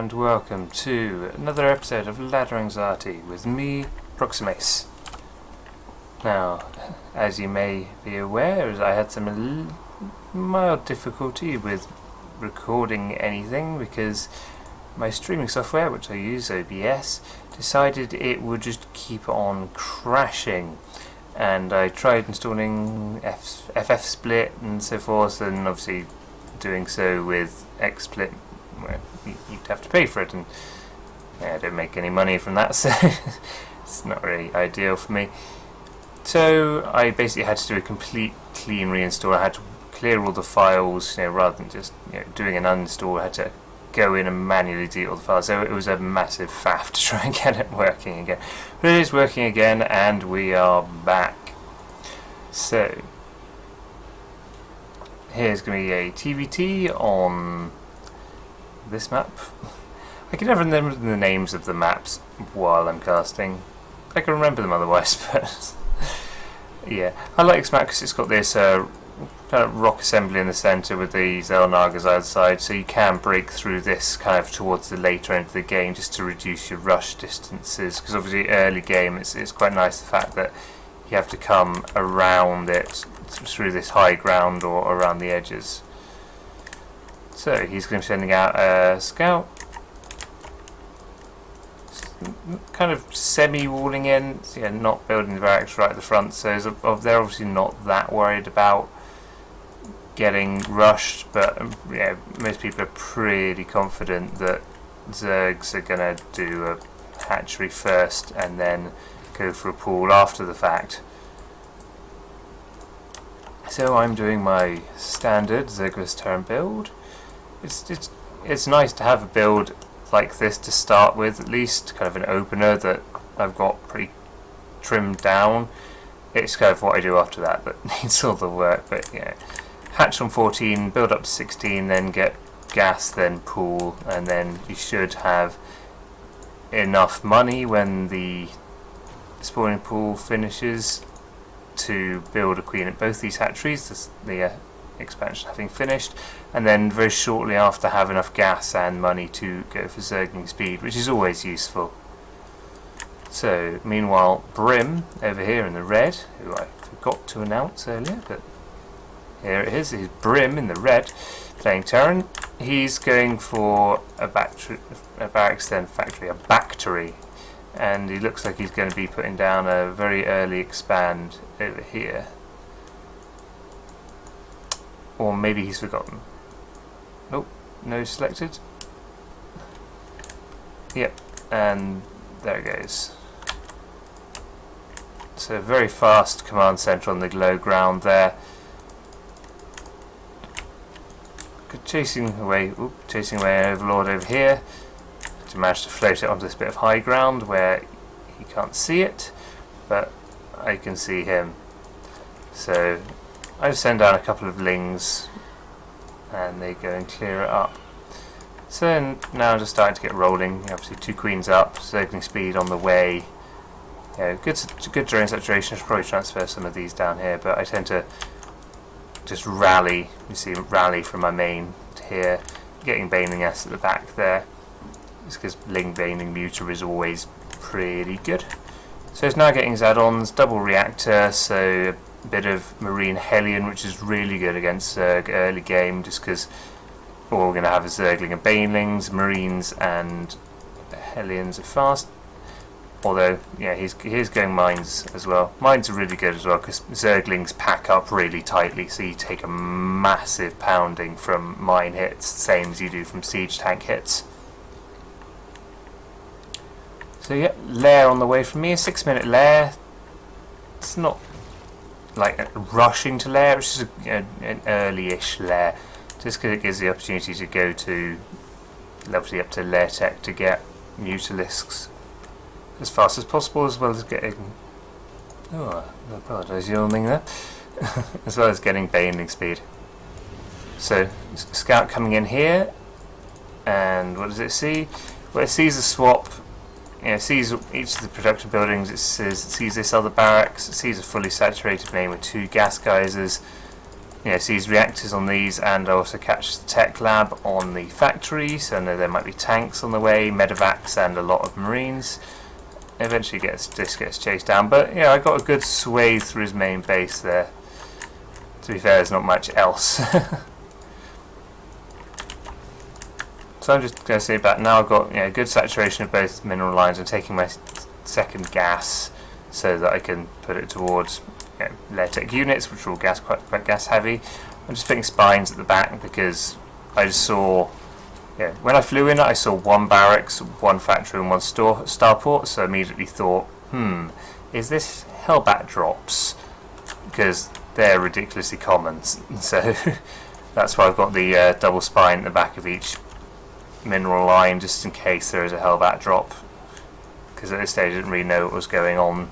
and welcome to another episode of Ladder Anxiety with me, Proximace. Now, as you may be aware, I had some mild difficulty with recording anything because my streaming software, which I use, OBS, decided it would just keep on crashing. And I tried installing FFsplit and so forth, and obviously doing so with XSplit, well, you'd have to pay for it, and I don't make any money from that, so it's not really ideal for me. So I basically had to do a complete clean reinstall. I had to clear all the files, rather than just doing an uninstall. I had to go in and manually delete all the files. So it was a massive faff to try and get it working again. But it is working again, and we are back. So here's going to be a TVT on this map. I can never remember the names of the maps while I'm casting. I can remember them otherwise, but yeah. I like this map because it's got this kind of rock assembly in the centre with the Xel'Nagas either side, so you can break through this kind of towards the later end of the game just to reduce your rush distances, because obviously early game it's quite nice the fact that you have to come around it through this high ground or around the edges. So he's going to be sending out a scout, kind of semi-walling in, so not building the barracks right at the front, so they're obviously not that worried about getting rushed, but most people are pretty confident that Zergs are going to do a hatchery first and then go for a pool after the fact. So I'm doing my standard Zergless Terran build. It's nice to have a build like this to start with, at least kind of an opener that I've got pretty trimmed down. It's kind of what I do after that needs all the work, but hatch on 14, build up to 16, then get gas, then pool, and then you should have enough money when the spawning pool finishes to build a queen at both these hatcheries, the expansion having finished, and then very shortly after have enough gas and money to go for Zergling speed, which is always useful. So meanwhile, Brim over here in the red, who I forgot to announce earlier, but here it is Brim in the red, playing Terran. He's going for a barracks then factory, a Bactory, and he looks like he's going to be putting down a very early expand over here. Or maybe he's forgotten. Nope, no selected. Yep, and there it goes. So very fast command center on the low ground there. Chasing away an overlord over here to manage to float it onto this bit of high ground where he can't see it, but I can see him. So I just send down a couple of lings and they go and clear it up. So now I'm just starting to get rolling. Obviously 2 queens up, Zergling speed on the way. Good drone saturation. I should probably transfer some of these down here, but I tend to just rally. You see, rally from my main to here, getting Baneling S at the back there. Just because Ling Baneling Muta is always pretty good. So it's now getting Zad-ons, double reactor, so a bit of Marine Hellion, which is really good against Zerg early game, just because all we're going to have is Zergling and Banelings. Marines and Hellions are fast. Although, he's going mines as well. Mines are really good as well because Zerglings pack up really tightly, so you take a massive pounding from mine hits, same as you do from siege tank hits. So yeah, lair on the way from me, a 6-minute lair. It's not like rushing to lair, it's just an early-ish lair, just because it gives the opportunity to go to level up to lair tech to get Mutalisks as fast as possible, as well as getting I apologise, yawning there as well as getting Baneling speed. So scout coming in here, and what does it see? Well, it sees a swap. It sees each of the production buildings. It sees this other barracks. It sees a fully saturated main with 2 gas geysers. seize reactors on these, and also catch the tech lab on the factory. So I know there might be tanks on the way, medevacs, and a lot of marines. Eventually this gets chased down, but I got a good swathe through his main base there. To be fair, there's not much else. So I'm just going to say back now. I've got good saturation of both mineral lines. I'm taking my second gas so that I can put it towards Lairtech units, which are all quite gas heavy. I'm just putting spines at the back because I just saw, when I flew in, I saw one barracks, one factory, and one starport. So I immediately thought, is this Hellbat drops? Because they're ridiculously common. So that's why I've got the double spine at the back of each mineral line, just in case there is a Hellbat drop, because at this stage I didn't really know what was going on.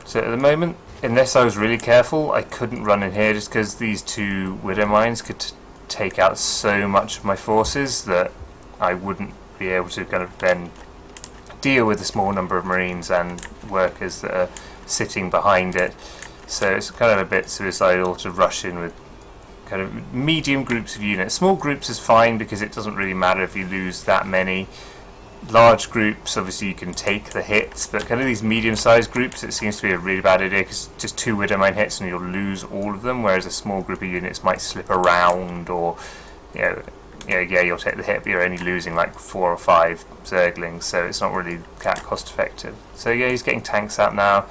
So at the moment, unless I was really careful, I couldn't run in here just because these two Widow mines could take out so much of my forces that I wouldn't be able to kind of then deal with the small number of marines and workers that are sitting behind it. So it's kind of a bit suicidal to rush in with kind of medium groups of units. Small groups is fine because it doesn't really matter if you lose that many. Large groups, obviously you can take the hits, but kind of these medium-sized groups, it seems to be a really bad idea because just 2 Widow mine hits and you'll lose all of them, whereas a small group of units might slip around, or you'll take the hit, but you're only losing like 4 or 5 Zerglings, so it's not really that cost-effective. So he's getting tanks out now.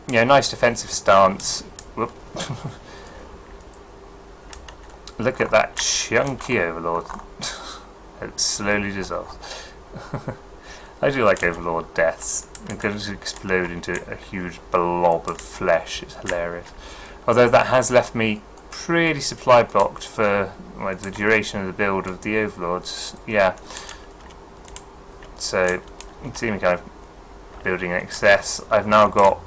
Nice defensive stance. Whoop. Look at that chunky Overlord. It slowly dissolves. I do like Overlord deaths. They're going to explode into a huge blob of flesh. It's hilarious. Although that has left me pretty supply blocked for the duration of the build of the Overlords. Yeah. So, you can see me kind of building in excess. I've now got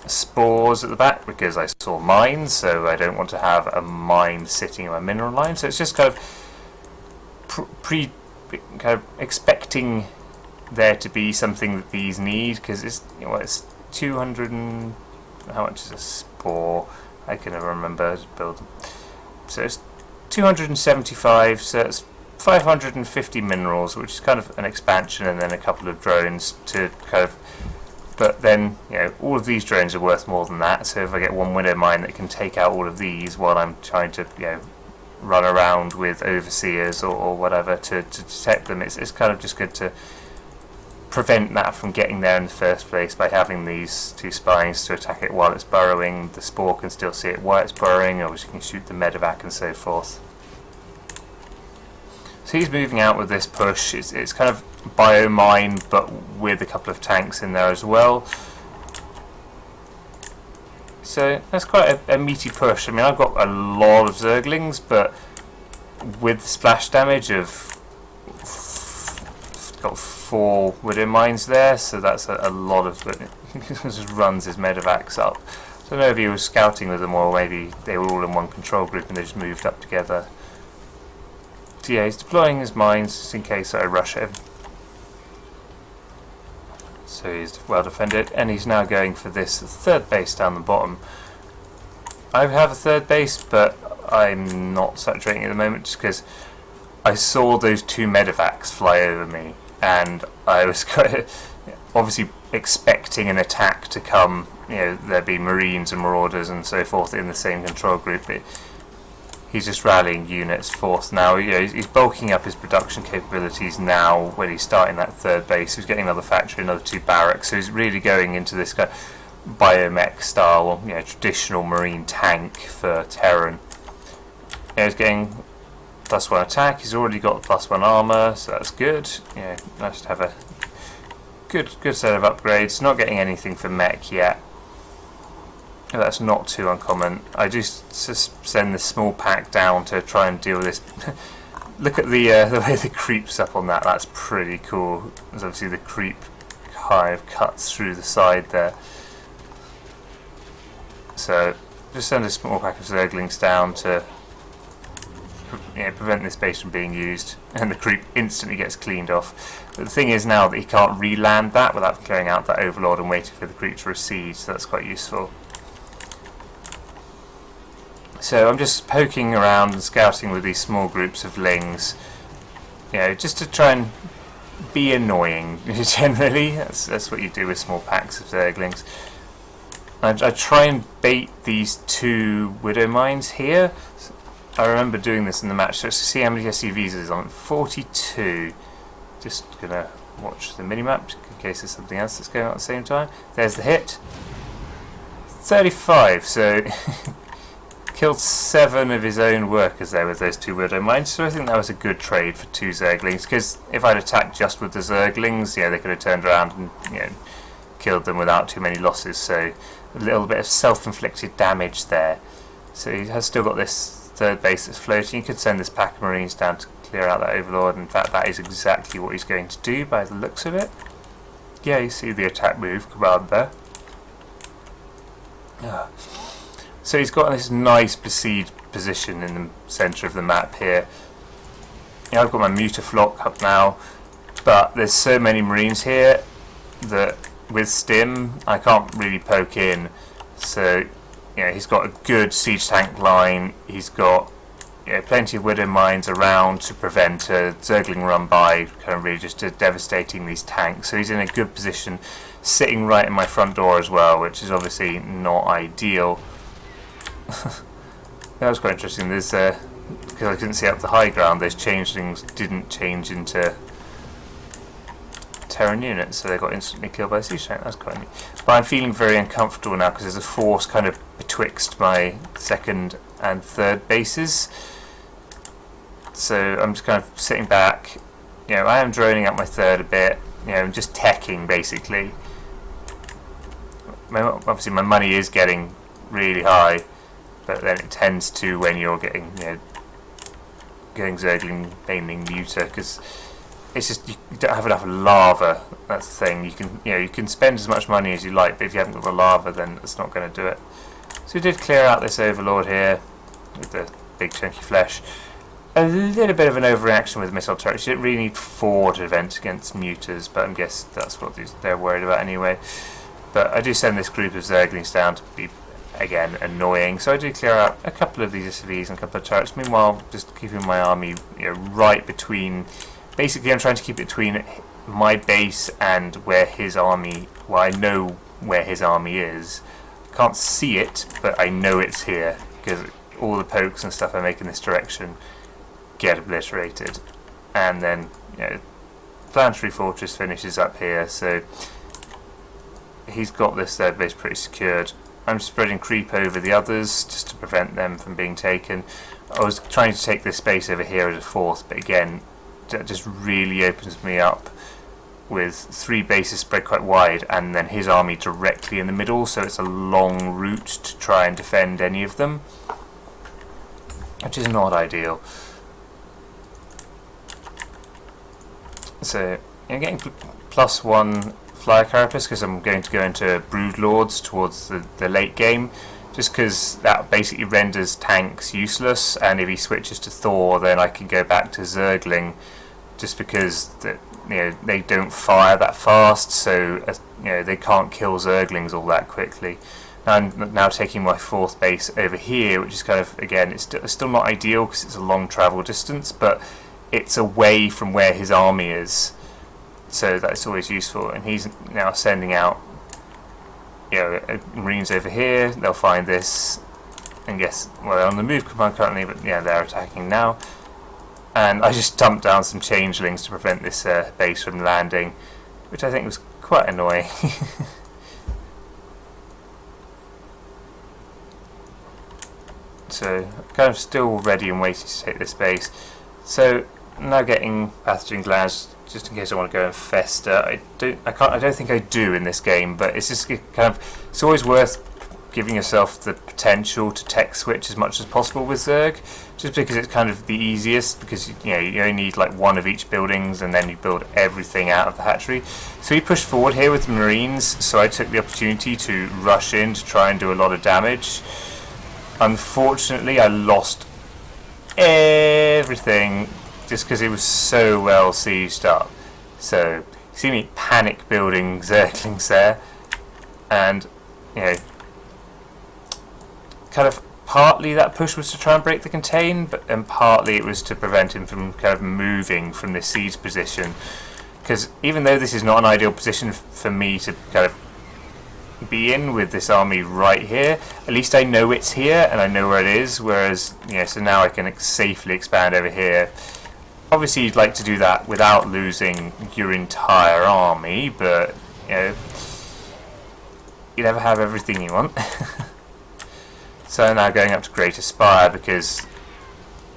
spores at the back because I saw mines, so I don't want to have a mine sitting in my mineral line. So it's just kind of expecting there to be something that these need, because it's 200 and how much is a spore? I can never remember to build them. So it's 275, so it's 550 minerals, which is kind of an expansion, and then a couple of drones to kind of. But then, all of these drones are worth more than that, so if I get one Widow mine that can take out all of these while I'm trying to, run around with overseers or whatever to detect them, it's kind of just good to prevent that from getting there in the first place by having these 2 spines to attack it while it's burrowing. The spore can still see it while it's burrowing, or you can shoot the medevac and so forth. So he's moving out with this push. It's kind of biomine, but with a couple of tanks in there as well. So that's quite a meaty push. I mean, I've got a lot of Zerglings, but with splash damage of got 4 Widow mines there, so that's a lot of it. Just runs his medevacs up. So I don't know if he was scouting with them, or maybe they were all in one control group and they just moved up together. So he's deploying his mines just in case I rush him. So he's well defended, and he's now going for this 3rd base down the bottom. I have a 3rd base, but I'm not saturating at the moment just because I saw those 2 medevacs fly over me, and I was obviously expecting an attack to come. There'd be Marines and Marauders and so forth in the same control group. He's just rallying units forth now. He's bulking up his production capabilities now when he's starting that 3rd base. He's getting another factory, another 2 barracks. So he's really going into this kind of biomech style, traditional marine tank for Terran. He's getting +1 attack. He's already got +1 armor, so that's good. Nice to have a good set of upgrades. Not getting anything for mech yet. That's not too uncommon. I just send this small pack down to try and deal with this. Look at the way the creep's up on that. That's pretty cool. There's obviously the creep kind of cuts through the side there. So just send a small pack of Zerglings down to prevent this base from being used, and the creep instantly gets cleaned off. But the thing is now that he can't re-land that without clearing out that Overlord and waiting for the creep to recede, so that's quite useful. So I'm just poking around and scouting with these small groups of lings, just to try and be annoying. Generally, that's what you do with small packs of zerglings. I try and bait these 2 widow mines here. I remember doing this in the match. So let's see how many SCVs is on. 42. Just gonna watch the minimap in case there's something else that's going on at the same time. There's the hit. 35. So killed 7 of his own workers there with those 2 widow mines. So I think that was a good trade for 2 zerglings. Because if I'd attacked just with the zerglings, they could have turned around and killed them without too many losses. So a little bit of self-inflicted damage there. So he has still got this 3rd base that's floating. You could send this pack of marines down to clear out that overlord. In fact, that is exactly what he's going to do by the looks of it. Yeah, you see the attack move command there. So he's got this nice besieged position in the centre of the map here. I've got my Mutaflock up now, but there's so many marines here that with Stim I can't really poke in. So he's got a good siege tank line. He's got plenty of widow mines around to prevent a zergling run by, kind of really just devastating these tanks. So he's in a good position, sitting right in my front door as well, which is obviously not ideal. That was quite interesting. There's because I couldn't see up the high ground, those changelings didn't change into Terran units, so they got instantly killed by a siege tank. That's quite neat. But I'm feeling very uncomfortable now because there's a force kind of betwixt my 2nd and 3rd bases. So I'm just kind of sitting back. I am droning up my 3rd a bit. I'm just teching basically. Obviously my money is getting really high, but then it tends to when you're getting getting zergling, baneling, muta, because it's just you don't have enough lava. That's the thing. You can spend as much money as you like, but if you haven't got the lava, then it's not going to do it. So we did clear out this overlord here with the big chunky flesh. A little bit of an overreaction with missile turrets. You don't really need 4 to event against mutas, but I guess that's what they're worried about anyway. But I do send this group of zerglings down to be, again, annoying. So I do clear out a couple of these SCVs and a couple of turrets. Meanwhile, just keeping my army right between. Basically, I'm trying to keep it between my base and where his army. Well, I know where his army is. I can't see it, but I know it's here because all the pokes and stuff I make in this direction get obliterated. And then, Planetary Fortress finishes up here, so he's got this 3rd base pretty secured. I'm spreading creep over the others just to prevent them from being taken. I was trying to take this space over here as a 4th, but again, that just really opens me up with 3 bases spread quite wide and then his army directly in the middle, so it's a long route to try and defend any of them, which is not ideal. So I'm getting +1 flyer carapace because I'm going to go into Broodlords towards the late game, just because that basically renders tanks useless, and if he switches to Thor then I can go back to Zergling, just because they don't fire that fast, so they can't kill Zerglings all that quickly. I'm now taking my 4th base over here, which is kind of, again, it's still not ideal because it's a long travel distance, but it's away from where his army is, so that's always useful. And he's now sending out Marines over here. They'll find this and guess, well, they're on the move command currently, but yeah, they're attacking now. And I just dumped down some changelings to prevent this base from landing, which I think was quite annoying. So kind of still ready and waiting to take this base. So now getting pathogen glands, just in case I want to go and fester. I don't think I do in this game, but it's just it's always worth giving yourself the potential to tech switch as much as possible with Zerg, just because it's kind of the easiest, because you only need like 1 of each buildings and then you build everything out of the hatchery. So he pushed forward here with the Marines, so I took the opportunity to rush in to try and do a lot of damage. Unfortunately, I lost everything just because it was so well sieged up. So you see me panic building Zerglings there, and kind of partly that push was to try and break the contain, and partly it was to prevent him from kind of moving from this siege position. Because even though this is not an ideal position for me to kind of be in with this army right here, at least I know it's here and I know where it is. Whereas, so now I can safely expand over here. Obviously, you'd like to do that without losing your entire army, but you never have everything you want. So I'm now going up to Greater Spire because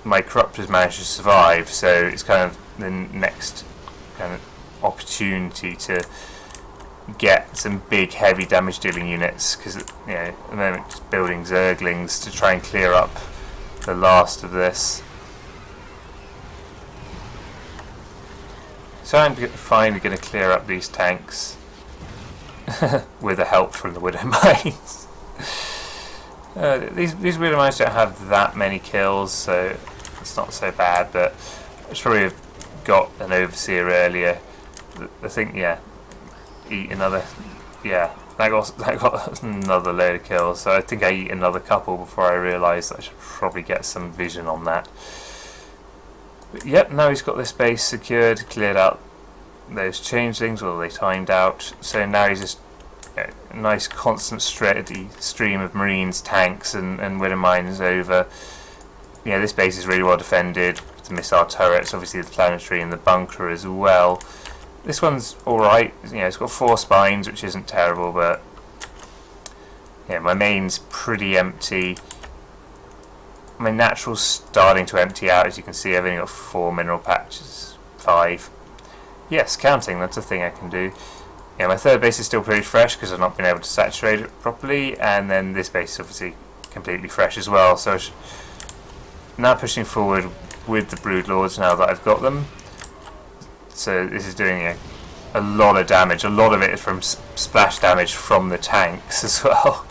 my Corrupt has managed to survive, so it's kind of the next kind of opportunity to get some big heavy damage dealing units, because at the moment just building Zerglings to try and clear up the last of this. So I'm finally going to clear up these tanks with the help from the Widow Mines. These Widow Mines don't have that many kills, so it's not so bad, but I should probably have got an Overseer earlier. I think, eat another, that got another load of kills, so I think I eat another couple before I realise that I should probably get some vision on that. But yep, now he's got this base secured, cleared out those changelings, or they timed out, so now he's just a nice constant steady stream of marines, tanks and Widow Mines over. This base is really well defended with the missile turrets, obviously the planetary and the bunker as well. This one's alright, it's got 4 spines, which isn't terrible, but my main's pretty empty. My natural's starting to empty out, as you can see. I've only got 4 mineral patches, 5. Yes, counting, that's a thing I can do. My third base is still pretty fresh because I've not been able to saturate it properly, and then this base is obviously completely fresh as well. So now pushing forward with the Broodlords now that I've got them. So this is doing a lot of damage. A lot of it is from splash damage from the tanks as well.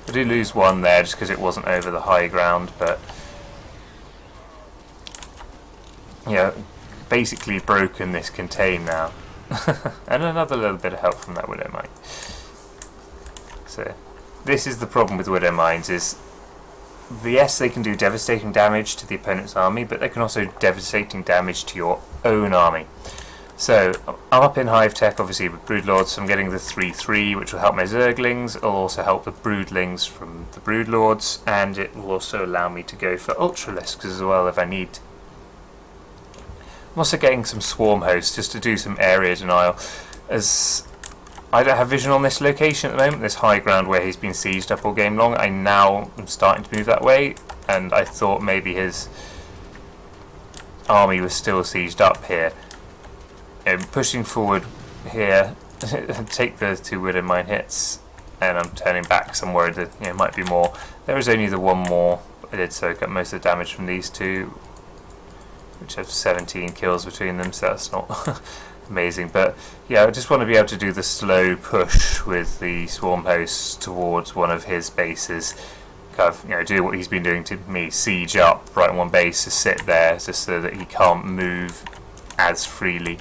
I do lose one there just because it wasn't over the high ground, but basically broken this contain now. And another little bit of help from that Widow Mine. So this is the problem with Widow Mines, is yes, they can do devastating damage to the opponent's army, but they can also do devastating damage to your own army. So I'm up in Hive Tech obviously with Broodlords, so I'm getting the 3/3, which will help my Zerglings. It'll also help the Broodlings from the Broodlords, and it will also allow me to go for Ultralisks as well if I need. I'm also getting some Swarm Hosts just to do some area denial, as I don't have vision on this location at the moment, this high ground where he's been sieged up all game long. I now am starting to move that way, and I thought maybe his army was still sieged up here. Pushing forward here, take the 2 Widow Mine hits, and I'm turning back somewhere that might be more. There is only the 1 more. I did soak up most of the damage from these 2, which have 17 kills between them, so that's not amazing. But I just want to be able to do the slow push with the Swarm Hosts towards one of his bases. Kind of, do what he's been doing to me, siege up right on one base, to sit there just so that he can't move as freely.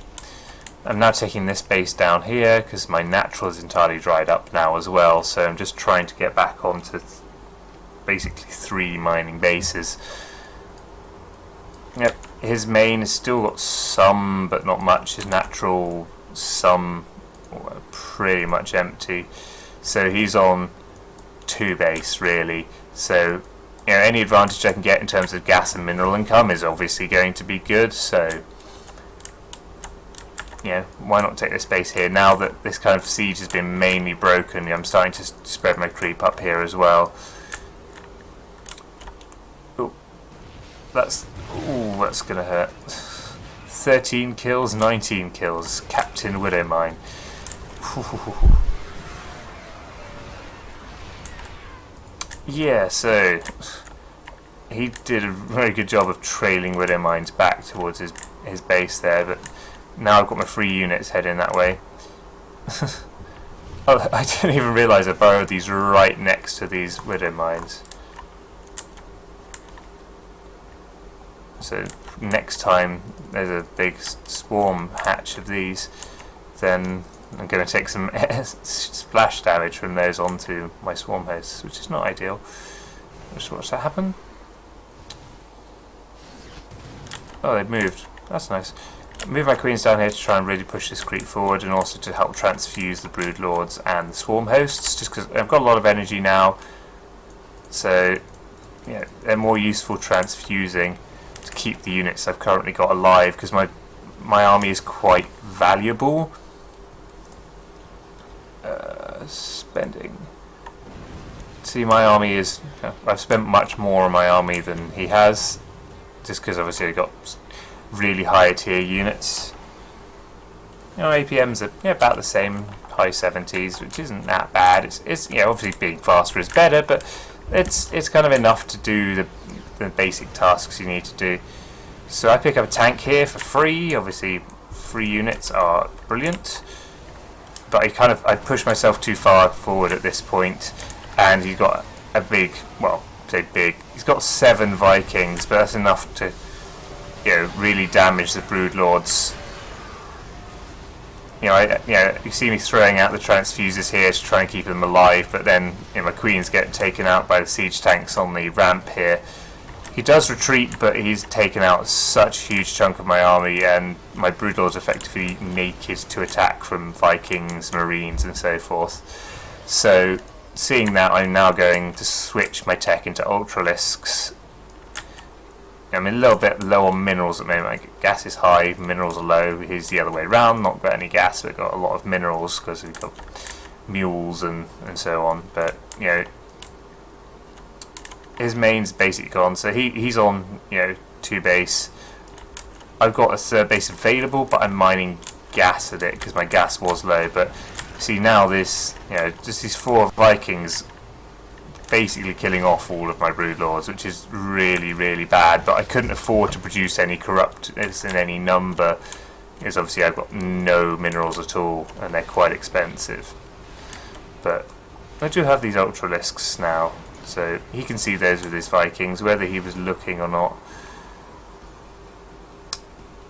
I'm now taking this base down here because my natural is entirely dried up now as well, so I'm just trying to get back onto basically 3 mining bases. Yep, his main has still got some, but not much. His natural, some, pretty much empty. So he's on 2 base really. So any advantage I can get in terms of gas and mineral income is obviously going to be good. So why not take this base here now that this kind of siege has been mainly broken? I'm starting to spread my creep up here as well. That's gonna hurt. 13 kills, 19 kills. Captain Widow Mine. Yeah, so he did a very good job of trailing Widow Mines back towards his base there, but now I've got my 3 units heading that way. Oh, I didn't even realise I burrowed these right next to these Widow Mines. So next time there's a big swarm hatch of these, then I'm going to take some splash damage from those onto my Swarm Hosts, which is not ideal. Just watch that happen. Oh, they've moved. That's nice. Move my queens down here to try and really push this creep forward, and also to help transfuse the brood lords and the swarm hosts, just because I've got a lot of energy now. So, yeah, they're more useful transfusing to keep the units I've currently got alive, because my army is quite valuable. Spending. See, my army is... I've spent much more on my army than he has, just because obviously I got really high tier units. You know, APMs are about the same, high 70s, which isn't that bad. It's obviously being faster is better, but it's kind of enough to do the basic tasks you need to do. So I pick up a tank here for free. Obviously, free units are brilliant, but I push myself too far forward at this point, and he's got a big, well, say big. He's got 7 Vikings, but that's enough to, really damage the brood lords. You see me throwing out the transfuses here to try and keep them alive, but then my queens get taken out by the siege tanks on the ramp here. He does retreat, but he's taken out such a huge chunk of my army, and my brood lords effectively naked to attack from Vikings, Marines, and so forth. So, seeing that, I'm now going to switch my tech into Ultralisks. I'm a little bit low on minerals at the moment. Gas is high, minerals are low. Here's the other way around. Not got any gas, but got a lot of minerals because we've got mules and so on. But his main's basically gone, so he's on 2 base. I've got a 3rd base available, but I'm mining gas at it because my gas was low. But see now this, just these 4 Vikings basically killing off all of my brood lords, which is really, really bad. But I couldn't afford to produce any corruptors in any number, because obviously I've got no minerals at all, and they're quite expensive. But I do have these Ultralisks now, so he can see those with his Vikings, whether he was looking or not.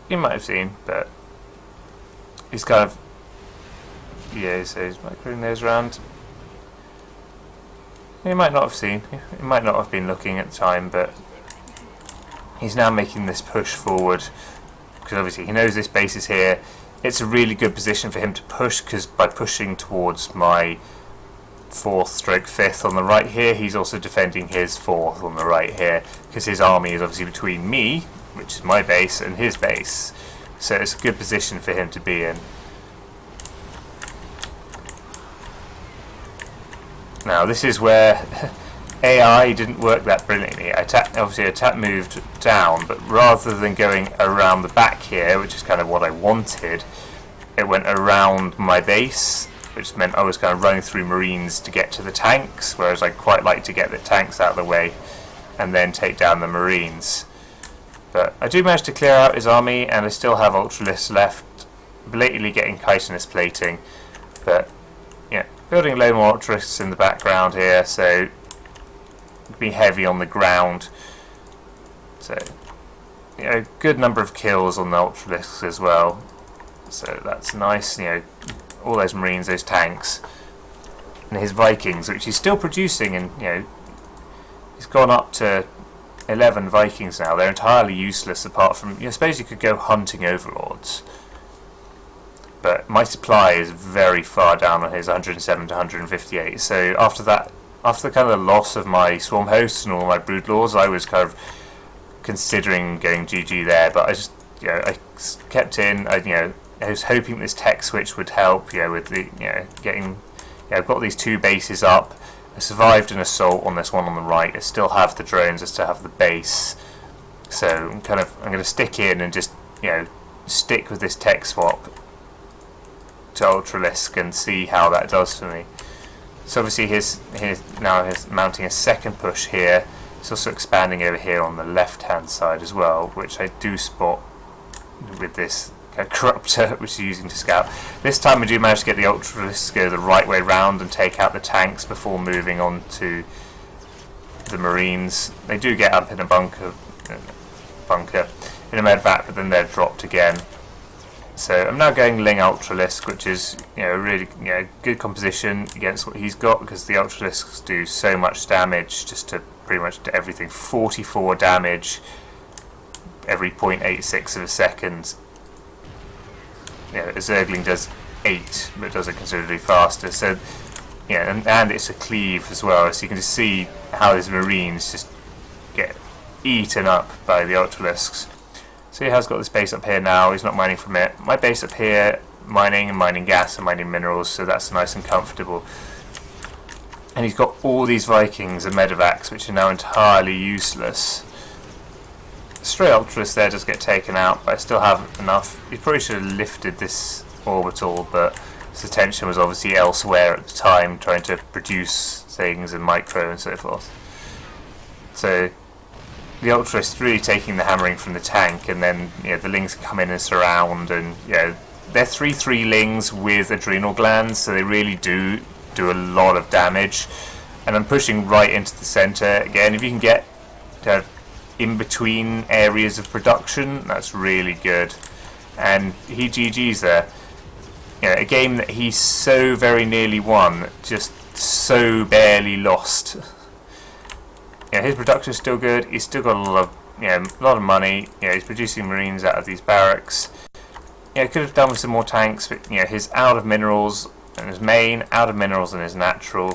He might have seen, but he's kind of, so he's microing those around. He might not have seen, he might not have been looking at the time, but he's now making this push forward, because obviously he knows this base is here. It's a really good position for him to push, because by pushing towards my 4th/5th on the right here, he's also defending his 4th on the right here, because his army is obviously between me, which is my base, and his base. So it's a good position for him to be in. Now this is where AI didn't work that brilliantly. Obviously attack moved down, but rather than going around the back here, which is kind of what I wanted, it went around my base, which meant I was kind of running through Marines to get to the tanks, whereas I'd quite like to get the tanks out of the way and then take down the Marines. But I do manage to clear out his army, and I still have Ultralisks left, blatantly getting chitinous plating, but building a load more Ultralisks in the background here, so be heavy on the ground. So good number of kills on the Ultralisks as well, so that's nice. All those Marines, those tanks, and his Vikings, which he's still producing, and he's gone up to 11 Vikings now. They're entirely useless apart from, I suppose you could go hunting overlords, but my supply is very far down on his 107 to 158. So after the kind of loss of my swarm hosts and all my brood lords, I was kind of considering going GG there, but I just I kept in. I was hoping this tech switch would help. With the getting. I've got these 2 bases up. I survived an assault on this one on the right. I still have the drones. I still have the base. So I'm going to stick in and just stick with this tech swap to Ultralisk and see how that does for me. So obviously he's mounting a 2nd push here. He's also expanding over here on the left hand side as well, which I do spot with this corruptor which he's using to scout. This time I do manage to get the Ultralisks to go the right way round and take out the tanks before moving on to the Marines. They do get up in a bunker in a medvac, but then they're dropped again. So I'm now going Ling Ultralisk, which is really good composition against what he's got, because the Ultralisks do so much damage just to pretty much to everything. 44 damage every 0.86 of a second. A Zergling does 8, but does it considerably faster. So, and it's a cleave as well, so you can just see how these Marines just get eaten up by the Ultralisks. So he has got this base up here now, he's not mining from it. My base up here, mining gas and mining minerals, so that's nice and comfortable. And he's got all these Vikings and medevacs, which are now entirely useless. Stray Ultras there does get taken out, but I still have enough. He probably should have lifted this orbital, but his attention was obviously elsewhere at the time, trying to produce things and micro and so forth. So the Ultras really taking the hammering from the tank, and then the Lings come in and surround, and they're 3/3 Lings with adrenal glands, so they really do a lot of damage. And I'm pushing right into the centre again. If you can get in between areas of production, that's really good. And he GG's there. A game that he so very nearly won, just so barely lost. His production's still good. He's still got a lot of money. He's producing Marines out of these barracks. Could have done with some more tanks, but his out of minerals and his main, out of minerals and his natural,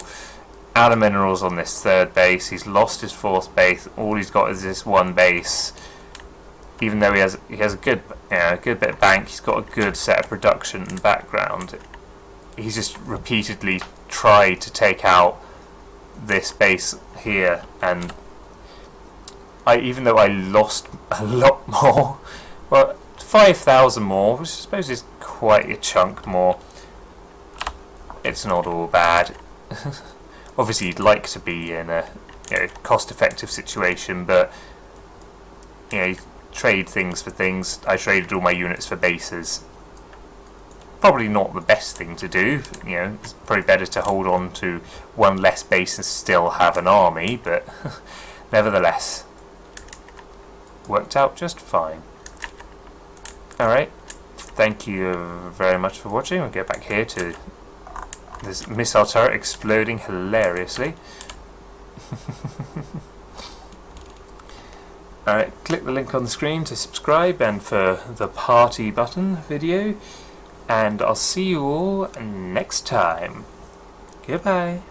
out of minerals on this third base. He's lost his fourth base. All he's got is this one base. Even though he has a good bit of bank, he's got a good set of production and background. He's just repeatedly tried to take out this base here, and even though I lost a lot more, well, 5,000 more, which I suppose is quite a chunk more, it's not all bad. Obviously you'd like to be in a cost-effective situation, but you trade things for things. I traded all my units for bases. Probably not the best thing to do. It's probably better to hold on to one less base and still have an army, but nevertheless, worked out just fine. Alright, thank you very much for watching. We'll get back here to this missile turret exploding hilariously. Alright, click the link on the screen to subscribe and for the party button video. And I'll see you all next time. Goodbye.